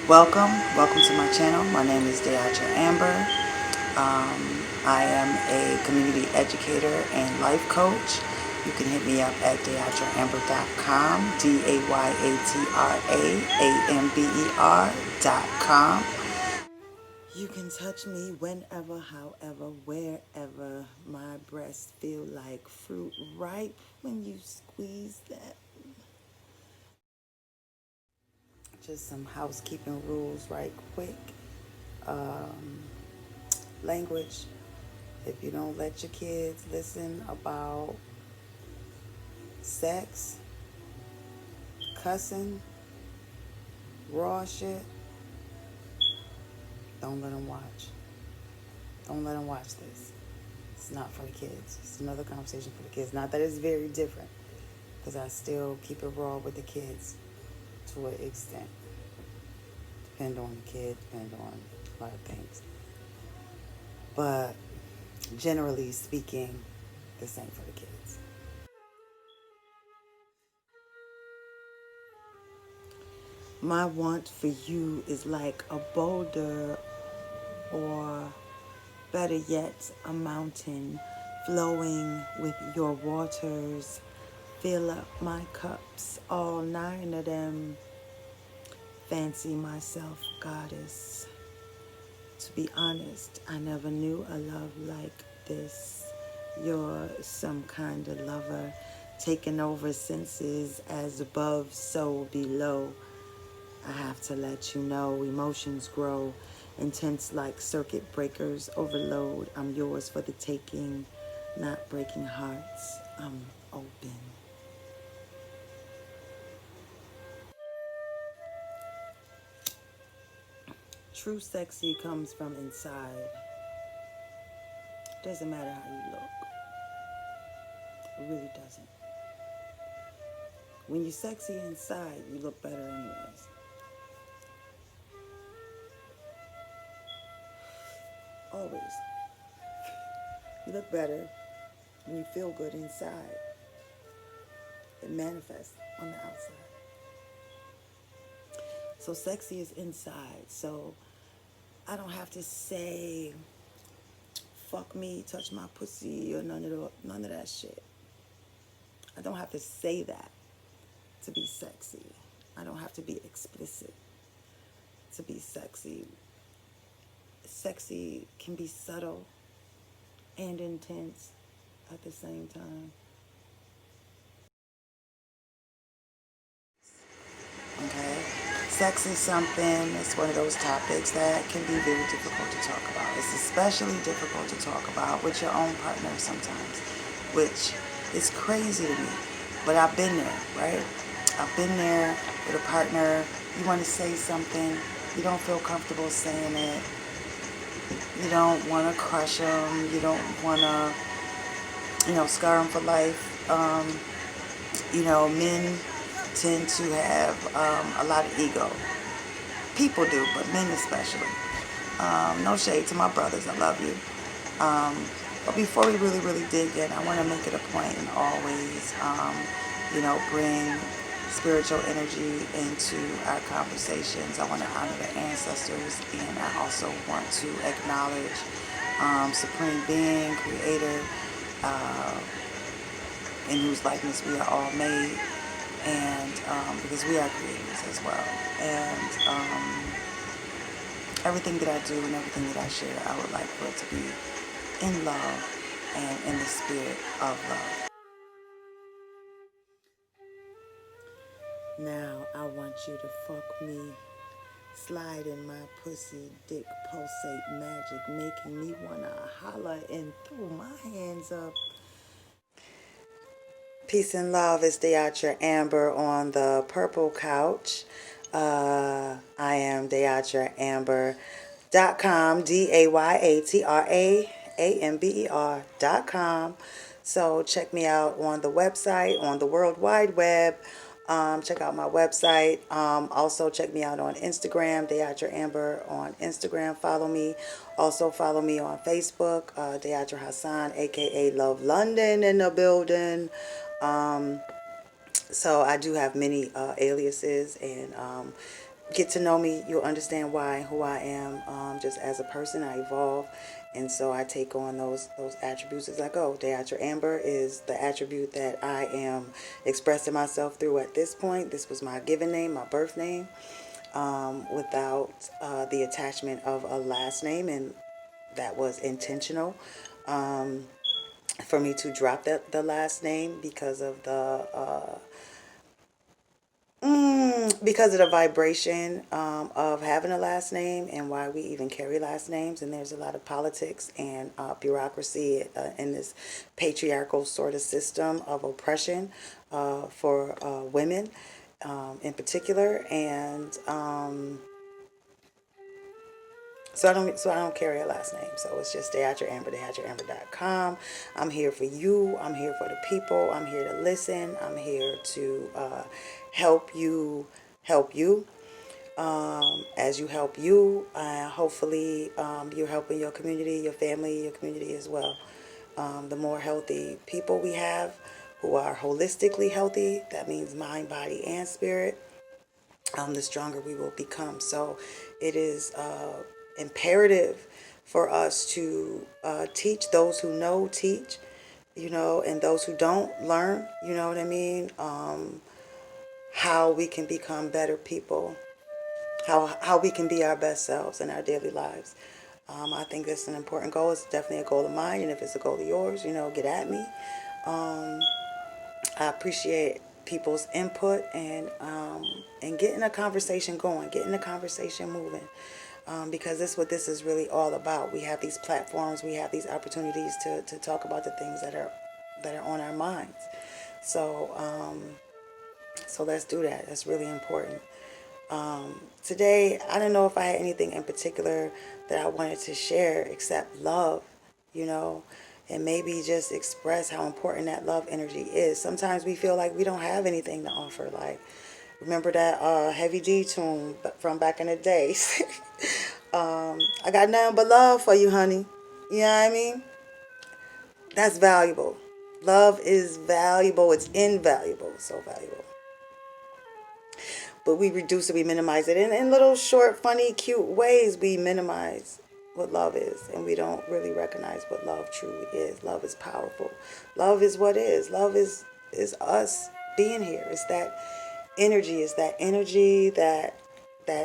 Welcome to my channel. My name is Dayatraamber. I am a community educator and life coach. You can hit me up at dayatraamber.com, dayatraamber.com. You can touch me whenever, however, wherever. My breasts feel like fruit ripe when you squeeze that. Just some housekeeping rules right quick. Language. If you don't let your kids listen about sex, cussing, raw shit, don't let them watch. Don't let them watch this. It's not for the kids. It's another conversation for the kids. Not that it's very different, because I still keep it raw with the kids to an extent. Depend on the kid, depend on a lot of things. But generally speaking, this ain't for the kids. My want for you is like a boulder, or better yet, a mountain flowing with your waters. Fill up my cups, all 9 of them. Fancy myself goddess. To be honest, I never knew a love like this. You're some kind of lover, taking over senses as above, so below. I have to let you know, emotions grow, intense like circuit breakers overload. I'm yours for the taking, not breaking hearts. I'm open. True sexy comes from inside. Doesn't matter how you look. It really doesn't. When you're sexy inside, you look better anyways. Always. You look better when you feel good inside. It manifests on the outside. So sexy is inside. So I don't have to say, fuck me, touch my pussy, or none of that shit. I don't have to say that to be sexy. I don't have to be explicit to be sexy. Sexy can be subtle and intense at the same time. Okay? Sex is something, it's one of those topics that can be very difficult to talk about. It's especially difficult to talk about with your own partner sometimes, which is crazy to me. But I've been there, right? I've been there with a partner. You want to say something, you don't feel comfortable saying it. You don't want to crush them. You don't want to, scar them for life. Men tend to have a lot of ego. People do, but men especially. No shade to my brothers. I love you. But before we really dig in, I want to make it a point and always, bring spiritual energy into our conversations. I want to honor the ancestors, and I also want to acknowledge Supreme Being, Creator, in whose likeness we are all made, and because we are creators as well. And everything that I do and everything that I share, I would like for it to be in love and in the spirit of love. Now I want you to fuck me, slide in my pussy, dick pulsate magic, making me wanna holler and throw my hands up. Peace and love is Dayatraamber on the purple couch. I am Dayatraamber.com, Dayatraamber.com. So check me out on the website, on the World Wide Web. Check out my website. Also check me out on Instagram, Dayatraamber on Instagram. Follow me. Also follow me on Facebook, Dayatra Hassan, aka Love London, in the building. So I do have many aliases, and get to know me, you'll understand why and who I am. Just as a person, I evolve, and so I take on those attributes as I go. Dayatraamber is the attribute that I am expressing myself through at this point. This was my given name, my birth name, without the attachment of a last name, and that was intentional. For me to drop the last name because of the vibration of having a last name, and why we even carry last names. And there's a lot of politics and bureaucracy in this patriarchal sort of system of oppression for women in particular. And so I don't carry a last name. So it's just Dayatraamber, Dayatraamber.com. I'm here for you. I'm here for the people. I'm here to listen. I'm here to help you as you help you. Hopefully you're helping your community, your family, your community as well. The more healthy people we have who are holistically healthy, that means mind, body, and spirit, the stronger we will become. So it is imperative for us to teach those who know, teach, and those who don't learn, you know what I mean, how we can become better people, how we can be our best selves in our daily lives. I think that's an important goal. It's definitely a goal of mine, and if it's a goal of yours, get at me. I appreciate people's input and getting a conversation going, getting the conversation moving, because that's what this is really all about. We have these platforms, we have these opportunities to talk about the things that are on our minds. So so let's do that. That's really important. Today, I don't know if I had anything in particular that I wanted to share except love, and maybe just express how important that love energy is. Sometimes we feel like we don't have anything to offer. Like, remember that Heavy D tune from back in the days? I got nothing but love for you, honey. You know what I mean? That's valuable. Love is valuable. It's invaluable. So valuable. But we reduce it, we minimize it. In little short, funny, cute ways, we minimize what love is. And we don't really recognize what love truly is. Love is powerful. Love is what is. Love is us being here. It's that energy. It's that energy that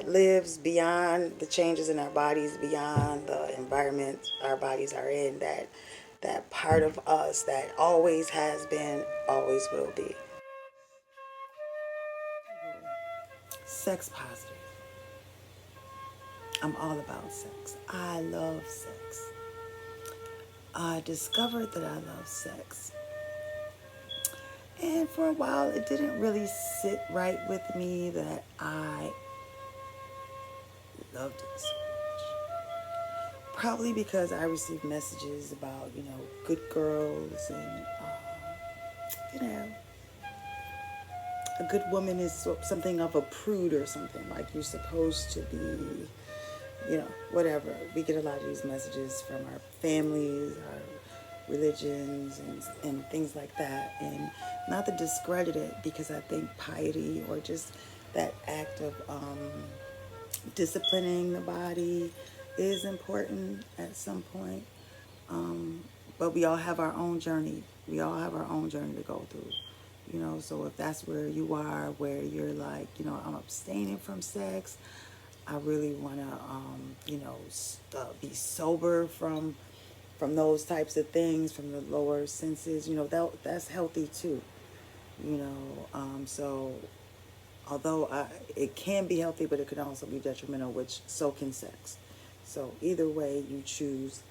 lives beyond the changes in our bodies, beyond the environment our bodies are in. That part of us that always has been, always will be. Sex positive. I'm all about sex. I love sex. I discovered that I love sex. And for a while, it didn't really sit right with me that I loved it so much. Probably because I received messages about, good girls and, a good woman is something of a prude or something. Like you're supposed to be, whatever. We get a lot of these messages from our families, our religions, and things like that. And not to discredit it, because I think piety, or just that act of disciplining the body, is important at some point. But we all have our own journey. We all have our own journey to go through. So if that's where you are, where you're like, I'm abstaining from sex, I really want to, be sober from those types of things, from the lower senses, that's healthy too, so although it can be healthy, but it can also be detrimental, which so can sex. So either way you choose,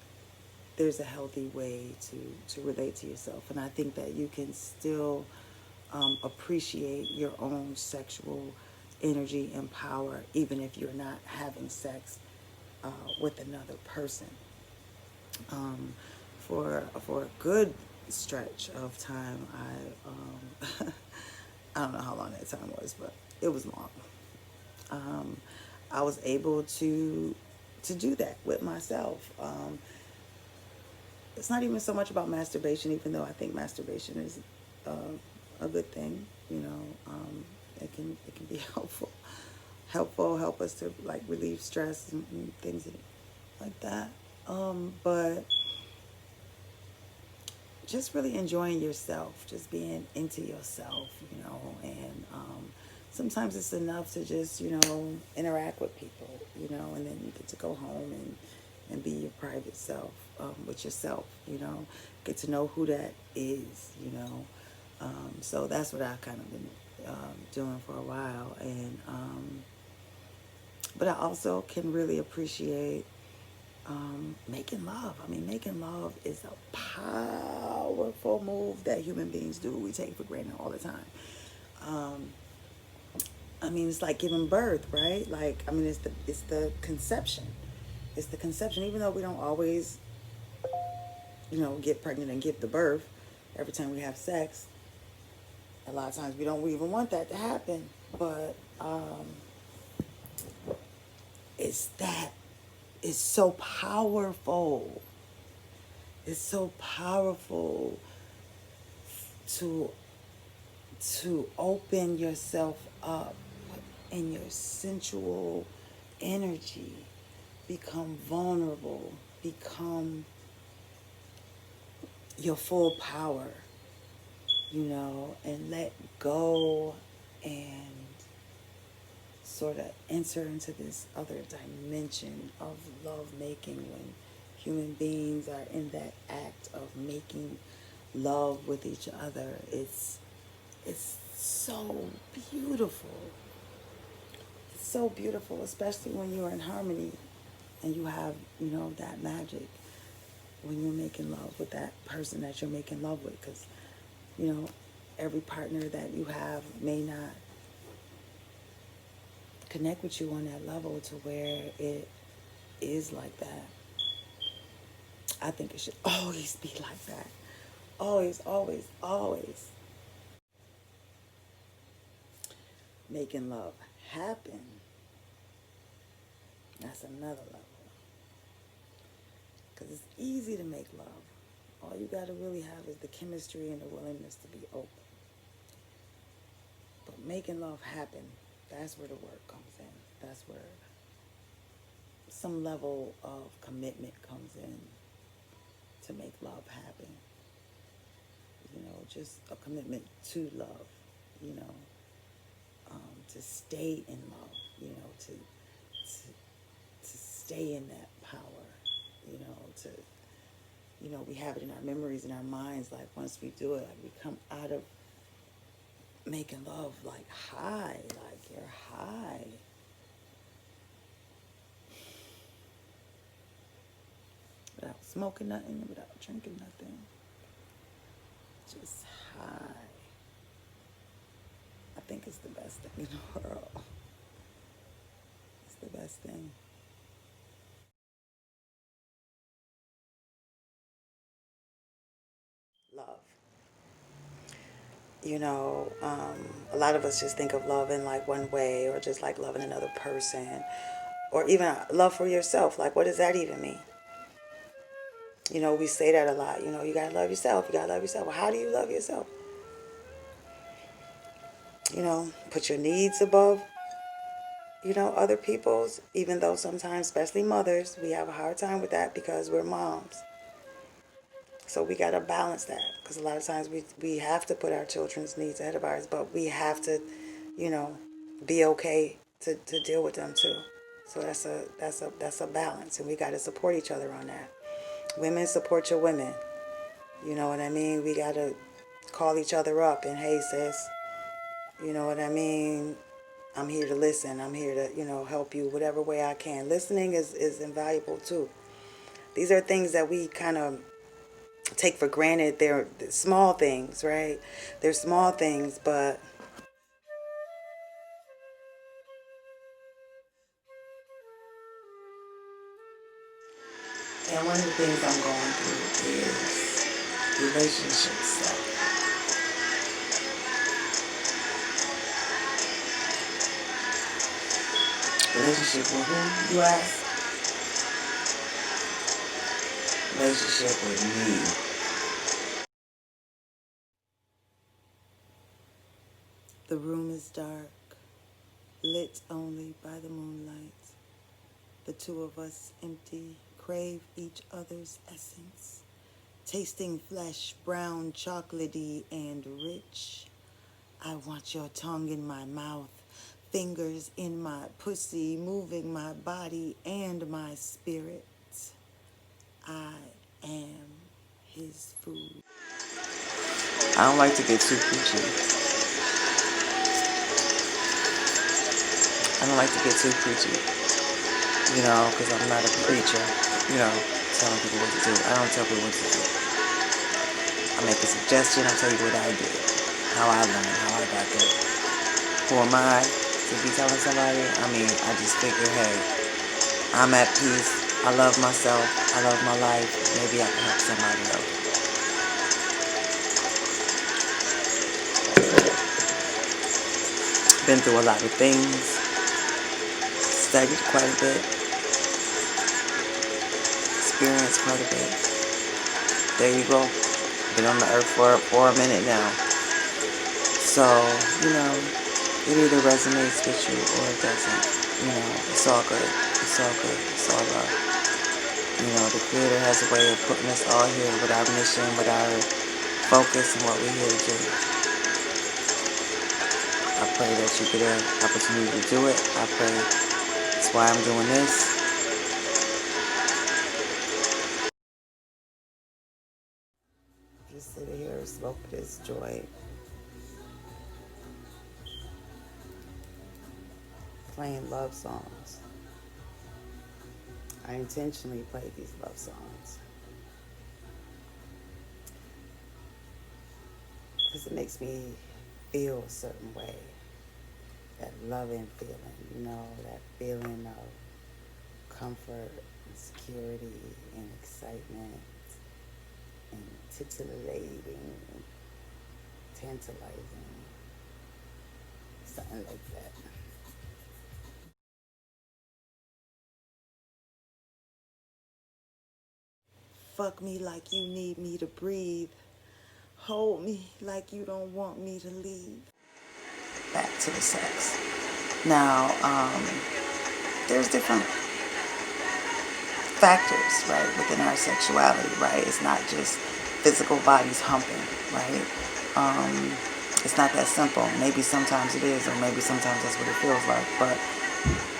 there's a healthy way to relate to yourself. And I think that you can still appreciate your own sexual energy and power, even if you're not having sex with another person. For a good stretch of time, I don't know how long that time was, but it was long. I was able to do that with myself. It's not even so much about masturbation, even though I think masturbation is a good thing. It can be helpful. helpful, help us to like relieve stress and things like that. But just really enjoying yourself, just being into yourself, and sometimes it's enough to just, interact with people, and then you get to go home and be your private self, with yourself, get to know who that is, so that's what I've kind of been doing for a while. And but I also can really appreciate making love. I mean, making love is a powerful move that human beings do. We take for granted all the time. I mean, it's like giving birth, right? Like, I mean, it's the conception. It's the conception. Even though we don't always, get pregnant and give the birth every time we have sex. A lot of times we don't even want that to happen. But it's so powerful. It's so powerful to open yourself up in your sensual energy, become vulnerable, become your full power, and let go and sort of enter into this other dimension of love making when human beings are in that act of making love with each other. It's so beautiful. It's so beautiful, especially when you're in harmony and you have, that magic when you're making love with that person that you're making love with. Because, every partner that you have may not connect with you on that level to where it is like that. I think it should always be like that. Always, always, always. Making love happen. That's another level. Because it's easy to make love. All you got to really have is the chemistry and the willingness to be open. But making love happen, that's where the work comes in. That's where some level of commitment comes in to make love happen. Just a commitment to love, to stay in love, to stay in that power, we have it in our memories, in our minds, like once we do it, like we come out of making love like high, like you're high. Without smoking nothing, without drinking nothing. Just high. I think it's the best thing in the world. It's the best thing. Love. A lot of us just think of love in like one way, or just like loving another person, or even love for yourself. Like, what does that even mean? We say that a lot. You gotta love yourself. You gotta love yourself. Well, how do you love yourself? Put your needs above, other people's, even though sometimes, especially mothers, we have a hard time with that because we're moms. So we got to balance that, because a lot of times we have to put our children's needs ahead of ours, but we have to, be okay to deal with them too. So that's a balance, and we got to support each other on that. Women, support your women. You know what I mean? We got to call each other up and, hey, sis, you know what I mean? I'm here to listen. I'm here to, help you whatever way I can. Listening is invaluable too. These are things that we kind of take for granted. They're small things, right? They're small things, but and one of the things I'm going through is relationship stuff. Relationship with who, you ask? Relationship with me. The room is dark. lit only by the moonlight. The two of us empty, crave each other's essence, tasting flesh, brown, chocolatey, and rich. I want your tongue in my mouth, fingers in my pussy, moving my body and my spirit. I am his food. I don't like to get too preachy. I don't like to get too preachy, because I'm not a preacher, telling people what to do. I don't tell people what to do. I make a suggestion, I tell you what I did, how I learned, how I got there. Who am I to be telling somebody? I just figure, hey, I'm at peace. I love myself. I love my life. Maybe I can help somebody else. Been through a lot of things. Studied quite a bit. Experienced quite a bit. There you go. Been on the earth for a minute now. So, it either resonates with you or it doesn't. It's all good. It's all good. It's all love. The Creator has a way of putting us all here with our mission, with our focus and what we're here to do. I pray that you get an opportunity to do it. I pray that's why I'm doing this. Just sit here and smoke this joint. Playing love songs. I intentionally play these love songs because it makes me feel a certain way. That loving feeling, that feeling of comfort and security and excitement and titillating, tantalizing, something like that. Fuck me like you need me to breathe. Hold me like you don't want me to leave. Back to the sex. Now, there's different factors, right, within our sexuality, right? It's not just physical bodies humping, right? It's not that simple. Maybe sometimes it is, or maybe sometimes that's what it feels like, but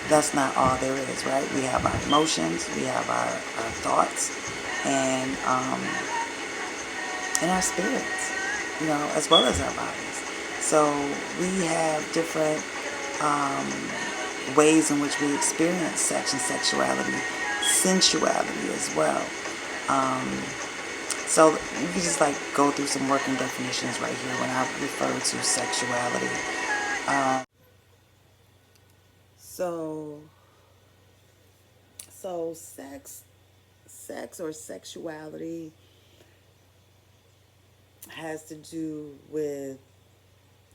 that's not all there is, right? We have our emotions, we have our thoughts, and our spirits, as well as our bodies. So we have different ways in which we experience sex and sexuality, sensuality as well. So you can just go through some working definitions right here when I refer to sexuality. So sex or sexuality has to do with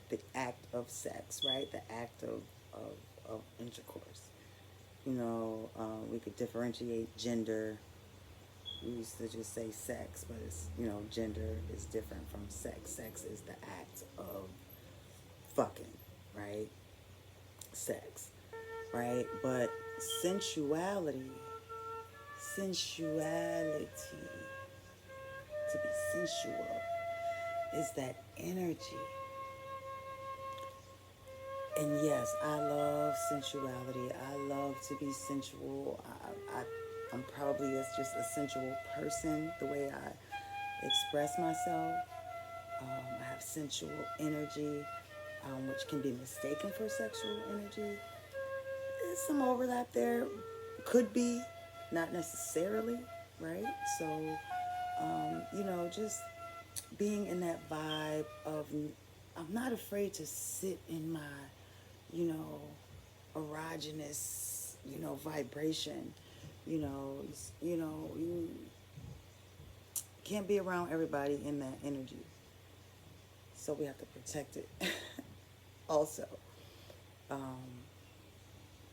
the act of sex, right? The act of intercourse. We could differentiate gender. We used to just say sex, but it's, gender is different from sex. Sex is the act of fucking, right? Sex, right? But sensuality, to be sensual, is that energy. And yes, I love sensuality. I love to be sensual. I'm probably just a sensual person, the way I express myself. I have sensual energy, which can be mistaken for sexual energy. There's some overlap there. Could be, not necessarily, right? So, just being in that vibe of, I'm not afraid to sit in my, erogenous, vibration. You can't be around everybody in that energy. So we have to protect it also.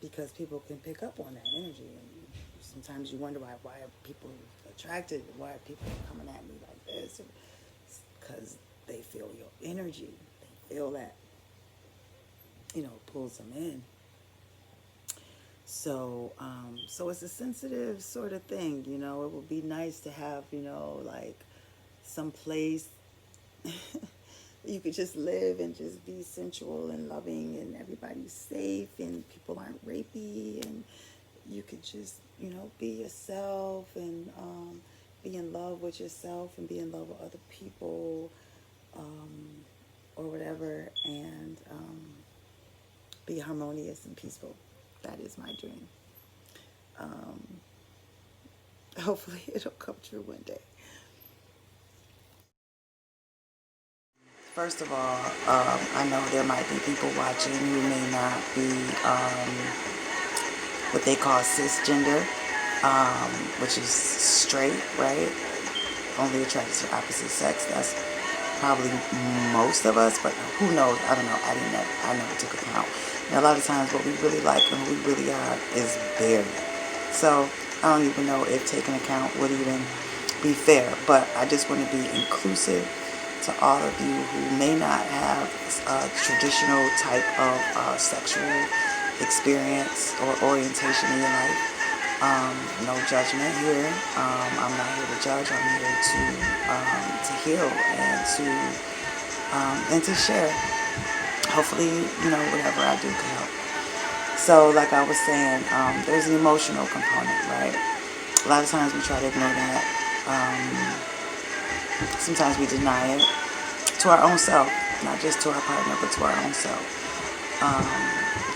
Because people can pick up on that energy. And sometimes you wonder why are people attracted? Why are people coming at me like this? It's because they feel your energy. They feel that, pulls them in. So it's a sensitive sort of thing, you know. It would be nice to have, you know, like some place you could just live and just be sensual and loving, and everybody's safe and people aren't rapey, and you could just, you know, be yourself and be in love with yourself and be in love with other people, or whatever, and be harmonious and peaceful. That is my dream. Hopefully it'll come true one day. First of all, I know there might be people watching who may not be what they call cisgender, which is straight, right? Only attracted to the opposite sex. That's probably most of us, but who knows? I don't know. I never took account. And a lot of times what we really like and who we really are is buried. So I don't even know if taking account would even be fair, but I just want to be inclusive to all of you who may not have a traditional type of sexual experience or orientation in your life. No judgment here. I'm not here to judge. I'm here to heal and to share. Hopefully, you know, whatever I do can help. So, like I was saying, there's an emotional component, right? A lot of times we try to ignore that. Sometimes we deny it to our own self, not just to our partner, but to our own self.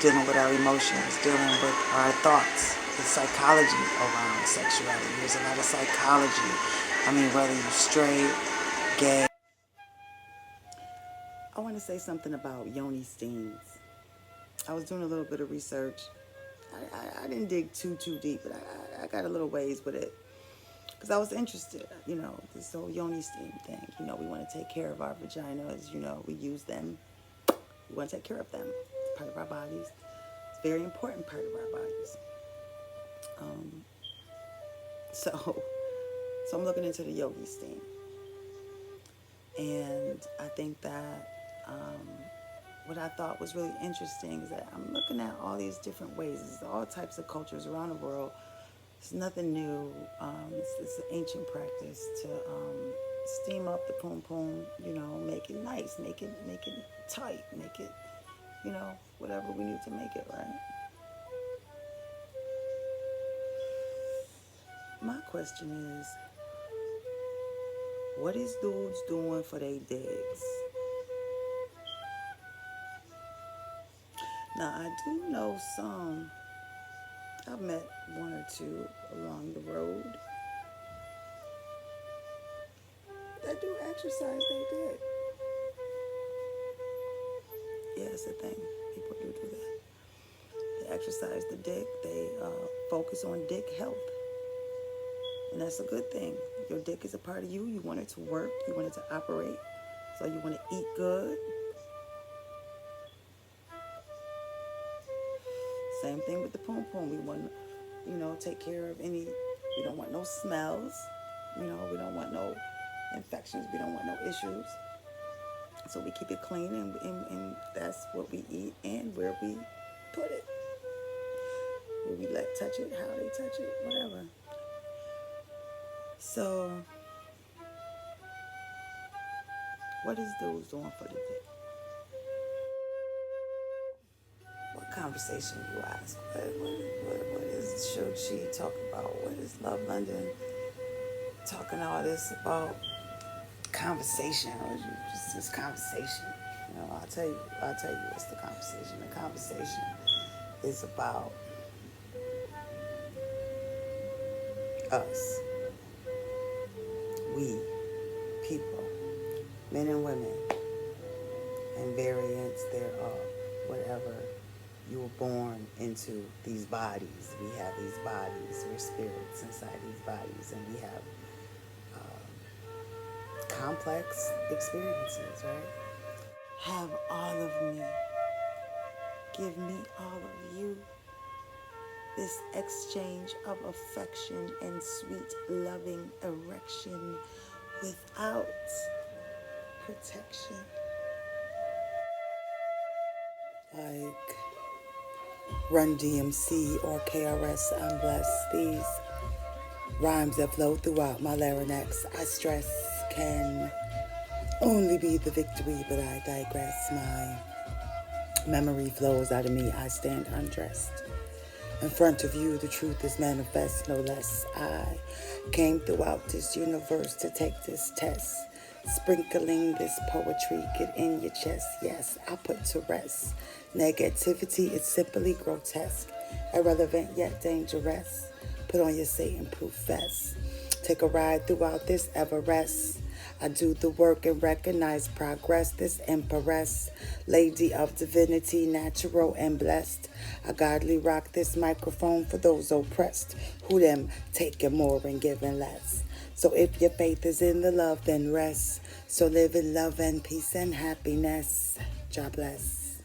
Dealing with our emotions, dealing with our thoughts, the psychology around sexuality. There's a lot of psychology. I mean, whether you're straight, gay. I want to say something about yoni steams. I was doing a little bit of research. I didn't dig too deep, but I got a little ways with it because I was interested. You know, this whole yoni steam thing. You know, we want to take care of our vaginas. You know, we use them. We want to take care of them. It's part of our bodies. It's a very important part of our bodies. So I'm looking into the yogi steam, and I think that what I thought was really interesting is that I'm looking at all these different ways. There's all types of cultures around the world. It's nothing new. It's an ancient practice to steam up the poom poom. You know, make it nice, make it tight, make it, you know, whatever we need to make it, right? My question is, what is dudes doing for their digs? Now, I do know some. I've met one or two along the road that do exercise their dick. Yeah, it's a thing. People do that. They exercise the dick. They focus on dick health. And that's a good thing. Your dick is a part of you. You want it to work. You want it to operate. So you want to eat good. Same thing with the poom poom. We want to, you know, take care of any, we don't want no smells. You know, we don't want no infections. We don't want no issues. So we keep it clean, and that's what we eat and where we put it. Where we let touch it, how they touch it, whatever. So, what is dudes doing for the dick? What conversation, you ask? What is Shochi talking about? What is Love London talking all this about? Conversation, or just this conversation? You know, I'll tell you what's the conversation. The conversation is about us, we, people, men and women, and variants thereof, whatever you were born into these bodies. We have these bodies, we're spirits inside these bodies, and we have complex experiences, right? Have all of me, give me all of you. This exchange of affection and sweet loving erection without protection. Like, Run DMC or KRS, I'm blessed. These rhymes that flow throughout my larynx, I stress, can only be the victory, but I digress. My memory flows out of me, I stand undressed. In front of you, the truth is manifest, no less. I came throughout this universe to take this test. Sprinkling this poetry, get in your chest. Yes, I put to rest. Negativity is simply grotesque, irrelevant yet dangerous. Put on your Satan-proof vest. Take a ride throughout this Everest. I do the work and recognize progress. This empress, lady of divinity, natural and blessed. I godly rock this microphone for those oppressed, who them taking more and giving less. So if your faith is in the love, then rest. So live in love and peace and happiness. God bless.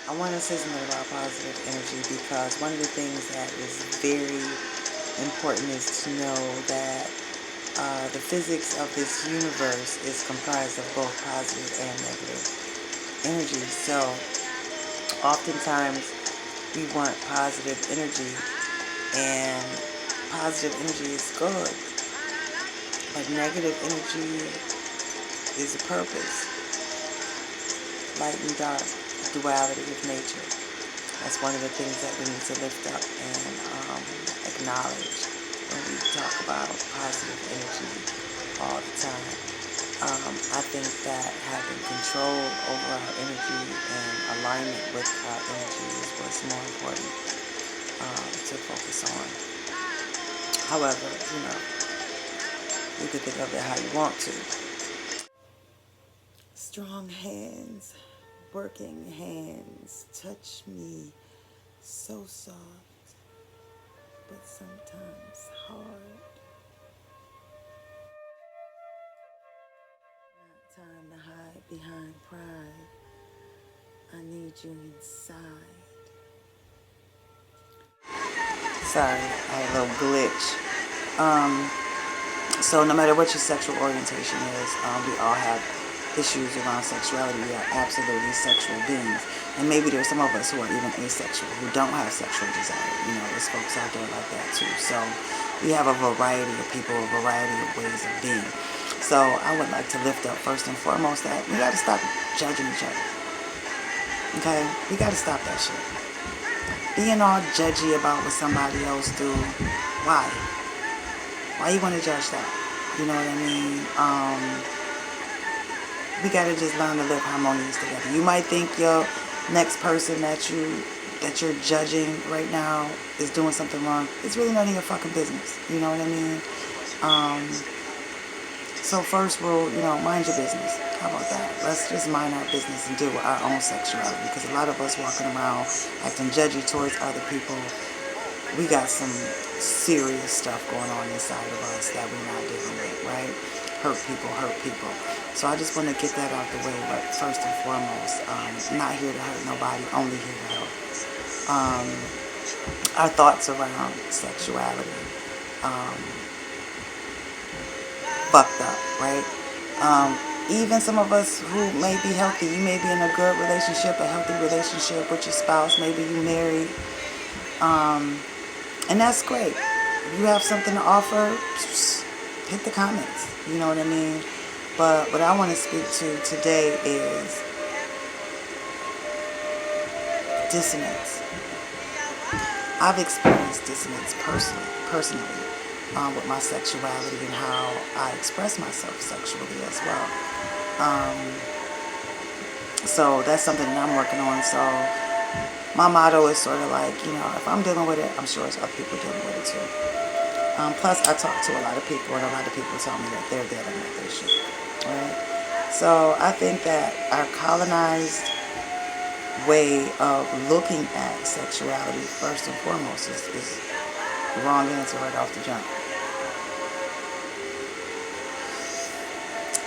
I want to say something about positive energy, because one of the things that is very important is to know that the physics of this universe is comprised of both positive and negative energy. So oftentimes we want positive energy, and positive energy is good, but negative energy is a purpose. Light and dark, the duality of nature. That's one of the things that we need to lift up and acknowledge when we talk about positive energy all the time. I think that having control over our energy and alignment with our energy is what's more important to focus on. However, you can think of it how you want to. Strong hands, working hands, touch me so soft, but sometimes hard. Not time to hide behind pride. I need you inside. Sorry, I had a little glitch. So no matter what your sexual orientation is, we all have issues around sexuality. We are absolutely sexual beings. And maybe there's some of us who are even asexual, who don't have sexual desire. There's folks out there like that too. So we have a variety of people, a variety of ways of being. So I would like to lift up first and foremost that we got to stop judging each other. Okay? We got to stop that shit. Being all judgy about what somebody else do. Why? Why you want to judge that? You know what I mean? We got to just learn to live harmonious together. You might think your next person that you're judging right now is doing something wrong. It's really none of your fucking business. You know what I mean? So first rule, mind your business. How about that? Let's just mind our business and deal with our own sexuality, because a lot of us walking around acting judgy towards other people, we got some serious stuff going on inside of us that we're not dealing with, right? Hurt people. So I just want to get that out the way, but first and foremost, not here to hurt nobody, only here to help. Our thoughts around sexuality, fucked up, right? Even some of us who may be healthy, you may be in a good relationship, a healthy relationship with your spouse, maybe you married, and that's great. If you have something to offer, hit the comments, you know what I mean? But what I want to speak to today is dissonance. I've experienced dissonance personally, with my sexuality and how I express myself sexually as well. So that's something that I'm working on. So my motto is sort of like, if I'm dealing with it, I'm sure it's other people dealing with it too. Plus, I talk to a lot of people, and a lot of people tell me that they're dealing with this shit. Right? So I think that our colonized way of looking at sexuality, first and foremost, is the wrong answer right off the jump.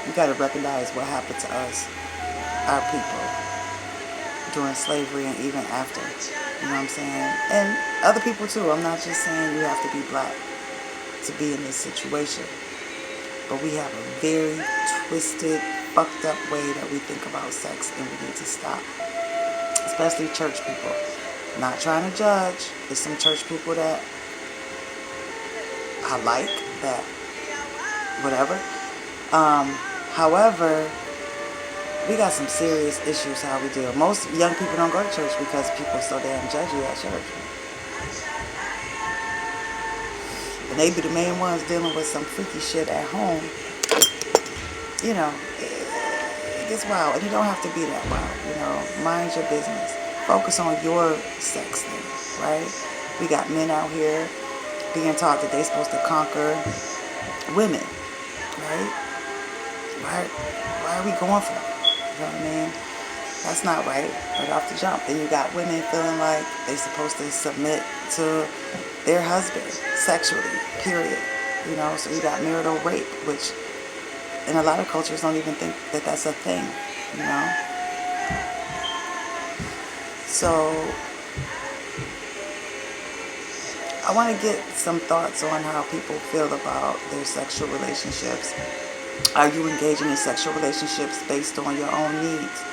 We got to recognize what happened to us, our people, during slavery and even after. You know what I'm saying? And other people too. I'm not just saying you have to be black to be in this situation. But we have a very twisted, fucked up way that we think about sex, and we need to stop. especially church people. Not trying to judge. There's some church people that I like, that whatever. However, we got some serious issues how we deal. Most young people don't go to church because people are so damn judgy at church. And they be the main ones dealing with some freaky shit at home. You know, it gets wild. And you don't have to be that wild, you know. Mind your business. Focus on your sex thing, right? We got men out here being taught that they're supposed to conquer women, right? Why are we going for it? You know what I mean? That's not right off the jump. Then you got women feeling like they're supposed to submit to their husband sexually, period. You know, so you got marital rape, which in a lot of cultures don't even think that that's a thing, you know? So I want to get some thoughts on how people feel about their sexual relationships. Are you engaging in sexual relationships based on your own needs?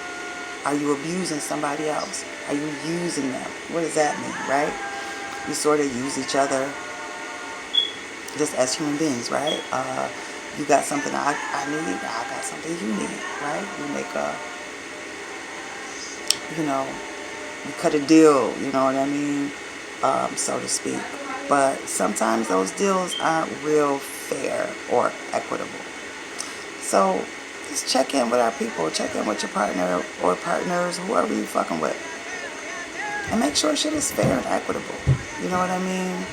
Are you abusing somebody else? Are you using them? What does that mean, right? We sort of use each other just as human beings, right? You got something I need, I got something you need, right? We make we cut a deal, you know what I mean, so to speak. But sometimes those deals aren't real fair or equitable. So just check in with our people, check in with your partner or partners, whoever you fucking with, and make sure shit is fair and equitable. You know what I mean?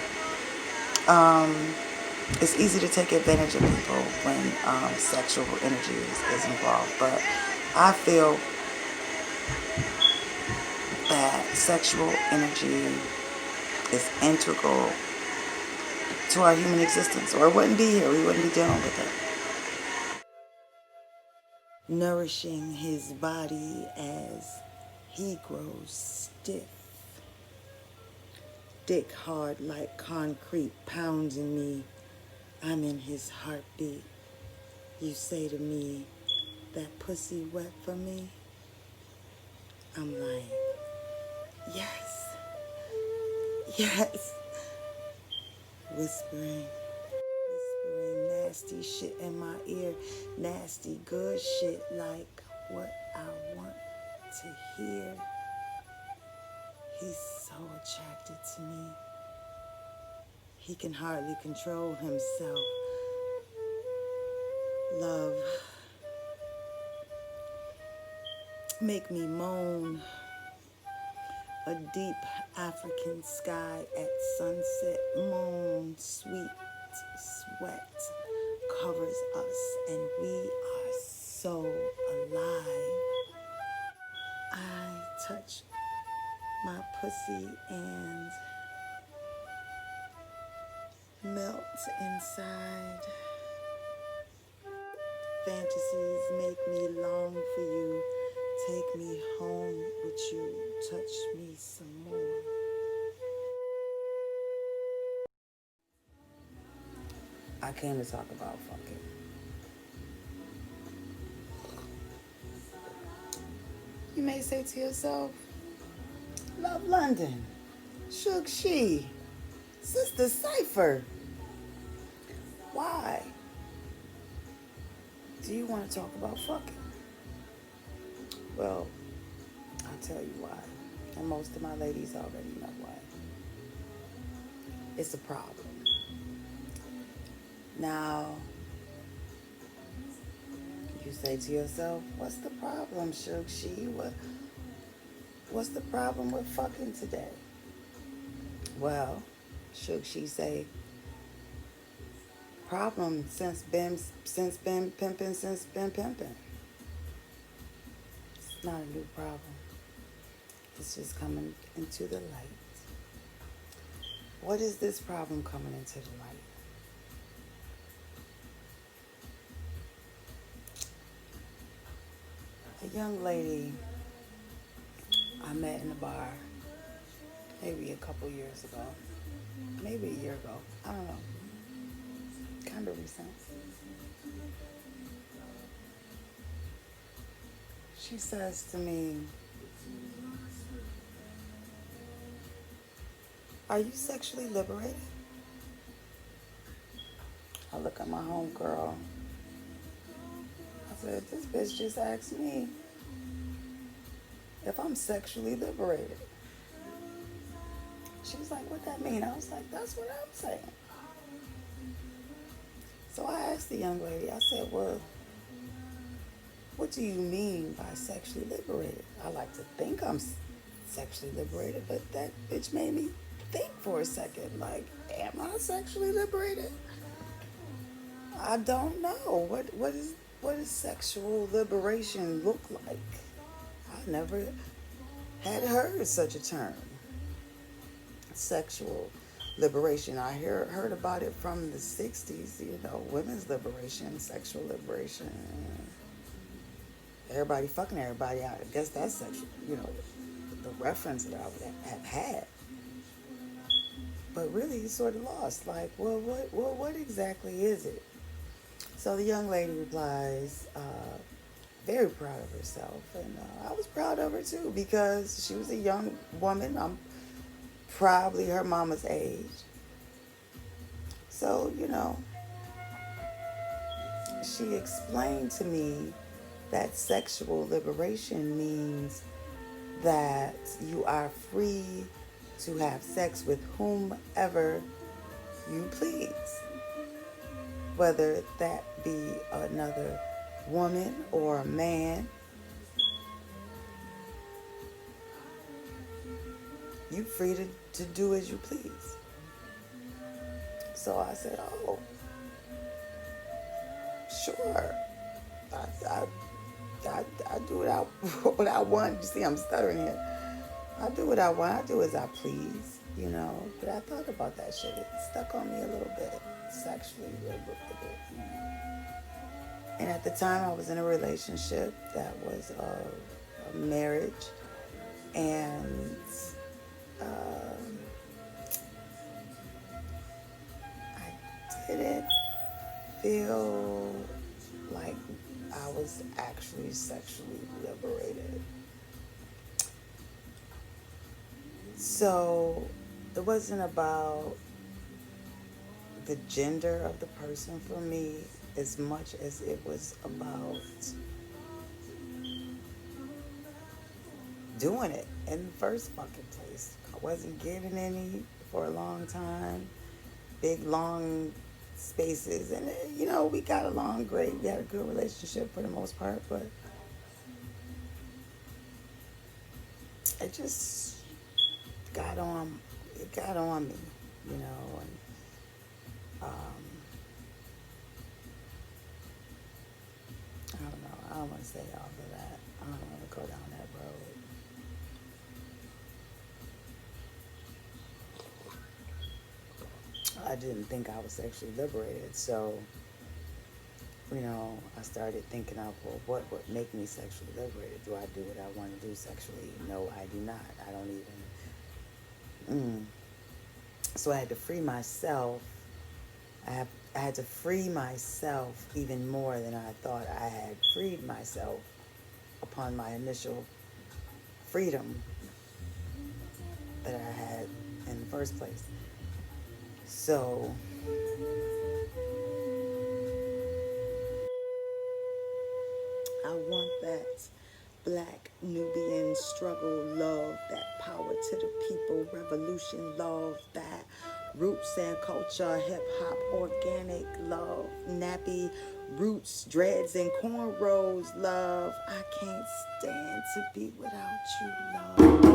It's easy to take advantage of people when sexual energy is involved, but I feel that sexual energy is integral to our human existence, or it wouldn't be here. We wouldn't be dealing with it. Nourishing his body as he grows stiff. Dick hard like concrete pounding me. I'm in his heartbeat. You say to me, that pussy wet for me? I'm like, yes, yes. Whispering nasty shit in my ear. Nasty good shit like what I want to hear. He's so attracted to me. He can hardly control himself. Love, make me moan. A deep African sky at sunset moan. Sweet sweat covers us and we are so alive. I touch my pussy and melt inside. Fantasies make me long for you. Take me home with you. Touch me some more. I came to talk about fucking. You may say to yourself, Love London, Shook She, Sister Cypher. Why do you want to talk about fucking? Well, I'll tell you why. And most of my ladies already know why. It's a problem. Now, you say to yourself, what's the problem, Shook She? What's the problem with fucking today? Well, Shook She say, problem since been pimping. It's not a new problem. It's just coming into the light. What is this problem coming into the light? A young lady I met in a bar maybe a couple years ago, maybe a year ago, I don't know, kind of recent. She says to me, Are you sexually liberated? I look at my homegirl. I said, this bitch just asked me if I'm sexually liberated. She was like, what that mean? I was like, that's what I'm saying. So I asked the young lady, I said, well, what do you mean by sexually liberated? I like to think I'm sexually liberated, but that bitch made me think for a second. Like, am I sexually liberated? I don't know. What does sexual liberation look like? I never had heard such a term. Sexual liberation. I heard about it from the 60s, women's liberation, sexual liberation. Everybody fucking everybody out. I guess that's sexual, the reference that I would have had. But really, you sort of lost. Like, what exactly is it? So the young lady replies, very proud of herself. And I was proud of her too, because she was a young woman. I'm probably her mama's age. So, she explained to me that sexual liberation means that you are free to have sex with whomever you please, whether that be another woman or a man. You free to do as you please. So I said, oh, sure. I do what I want. You see, I'm stuttering here. I do what I want. I do as I please, But I thought about that shit. It stuck on me a little bit. Sexually liberated, And at the time, I was in a relationship that was a marriage, and I didn't feel like I was actually sexually liberated. So it wasn't about the gender of the person for me as much as it was about doing it in the first fucking place. I wasn't getting any for a long time. Big, long spaces. And, we got along great. We had a good relationship for the most part. But it just got on me, And, I don't know. I don't want to say all of that. I don't want to go down that road. I didn't think I was sexually liberated, so, I started thinking of, well, what would make me sexually liberated? Do I do what I want to do sexually? No, I do not. I don't even. So I had to free myself. I had to free myself even more than I thought I had freed myself upon my initial freedom that I had in the first place. So I want that Black Nubian struggle love, that power to the people, revolution love, that roots and culture, hip-hop, organic love, nappy roots, dreads, and cornrows love. I can't stand to be without you, love.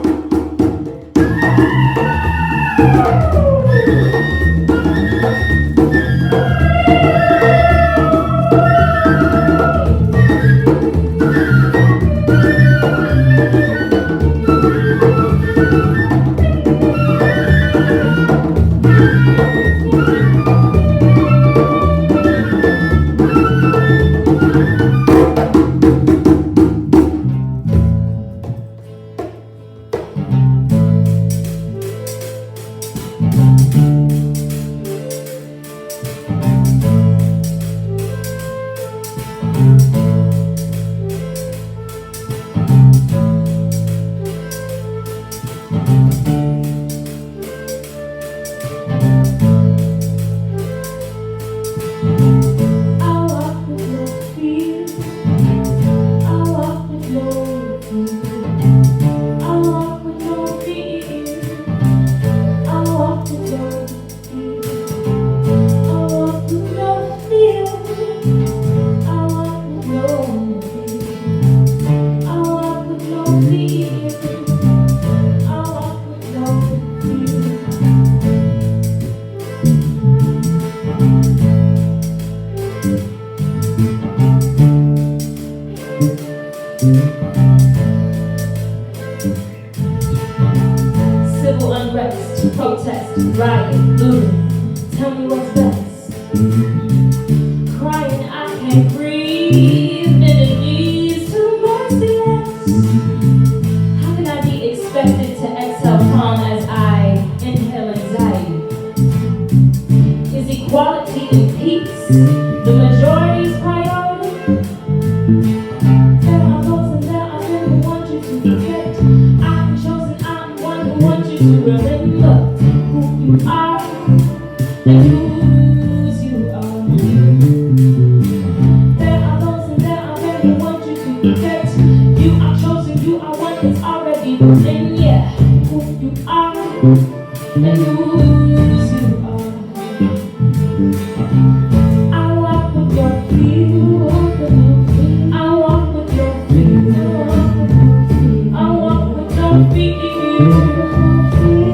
these memories too merciless. How can I be expected to exhale calm as I inhale anxiety? Is equality and peace the majority's priority? There are those and there are men who want you to forget. I'm chosen, I'm one who wants you to remember who you are and whose you are. There are those and there are men who want you to forget. You are chosen, you are one that's already within you. Who you are and whose you are. I walk with your feel. I walk with your feel. I walk with your feel.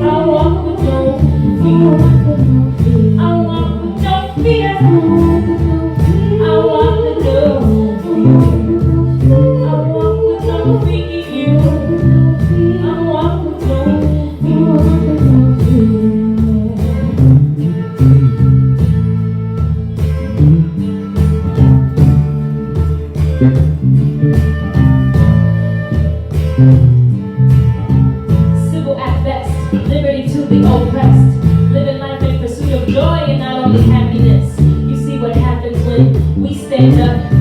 I walk with your feel. I walk with your fear. I walk with your feel. I walk with your feel. I walk with your feel. Civil at best, liberty to the oppressed, living life in pursuit of joy and not only happiness. You see what happens when we stand up